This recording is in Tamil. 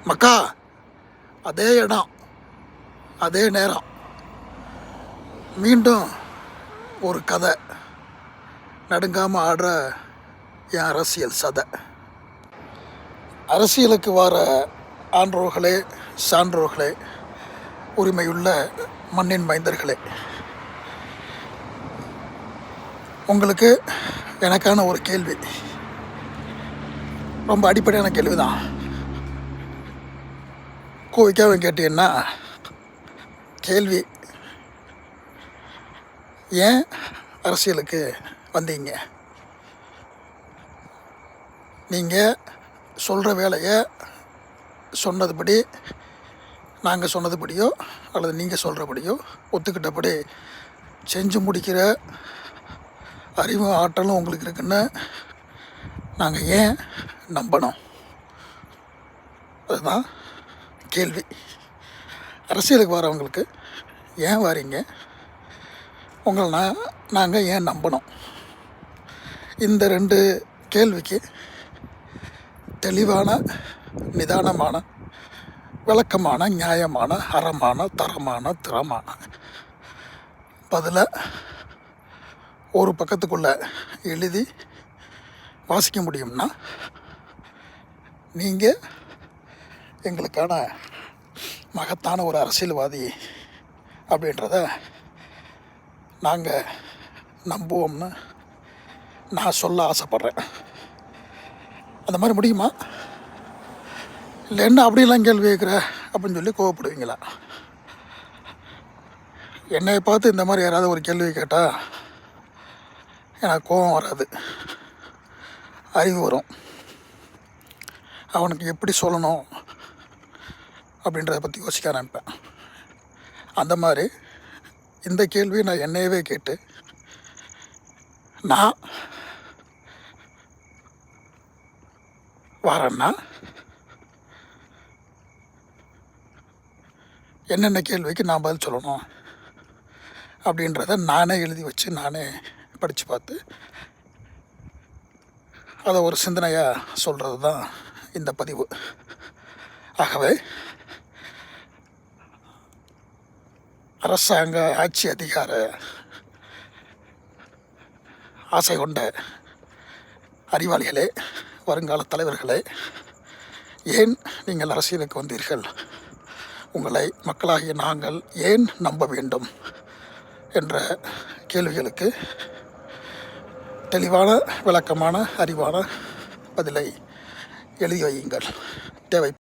மக்கா, அதே இடம், அதே நேரம், மீண்டும் ஒரு கதை, நடுங்காமல் ஆடுற என் அரசியல் சதை. அரசியலுக்கு வர ஆன்றோர்களே, சான்றோர்களே, உரிமையுள்ள மண்ணின் மைந்தர்களே, உங்களுக்கு எனக்கான ஒரு கேள்வி, ரொம்ப அடிப்படையான கேள்வி தான். கோவிக்காக கேட்டீங்கன்னா, கேள்வி, ஏன் அரசியலுக்கு வந்தீங்க? நீங்கள் சொல்கிற வேலையை சொன்னதுபடி, நாங்கள் சொன்னதுபடியோ அல்லது நீங்கள் சொல்கிறபடியோ ஒத்துக்கிட்டபடி செஞ்சு முடிக்கிற அறிவும் ஆற்றலும் உங்களுக்கு இருக்குன்னு நாங்கள் ஏன் நம்பணும்? அதுதான் கேள்வி. அரசியலுக்கு வரவங்களுக்கு ஏன் வாரீங்க, உங்களை நாங்கள் ஏன் நம்பணும்? இந்த ரெண்டு கேள்விக்கு தெளிவான, நிதானமான, விளக்கமான, நியாயமான, அறமான, தரமான, திறமான பதிலை ஒரு பக்கத்துக்குள்ளே எழுதி வாசிக்க முடியும்னா நீங்கள் எங்களுக்கான மகத்தான ஒரு அரசியல்வாதி அப்படின்றத நாங்கள் நம்புவோம்னு நான் சொல்ல ஆசைப்பட்றேன். அந்த மாதிரி முடியுமா? இல்லை என்ன அப்படிலாம் கேள்வி கேட்குற அப்படின்னு சொல்லி கோவப்படுவீங்களா? என்னை பார்த்து இந்த மாதிரி யாராவது ஒரு கேள்வி கேட்டால் எனக்கு கோபம் வராது, அறிவு வரும். அவனுக்கு எப்படி சொல்லணும் அப்படின்றத பற்றி யோசிக்க ஆரம்பிப்பேன். அந்த மாதிரி இந்த கேள்வியை நான் என்னையவே கேட்டு நான் வரேன்னா என்னென்ன கேள்விக்கு நான் பதில் சொல்லணும் அப்படின்றத நானே எழுதி வச்சு நானே படித்து பார்த்து அதை ஒரு சிந்தனையாக சொல்கிறது தான் இந்த பதிவு. ஆகவே அரசாங்க ஆட்சி அதிகார ஆசை கொண்ட அறிவாளிகளே, வருங்கால தலைவர்களே, ஏன் நீங்கள் அரசியலுக்கு வந்தீர்கள்? உங்களை மக்களாகிய நாங்கள் ஏன் நம்ப வேண்டும் என்ற கேள்விகளுக்கு தெளிவான, விளக்கமான, அறிவான பதிலை எழுதி வையுங்கள். தேவை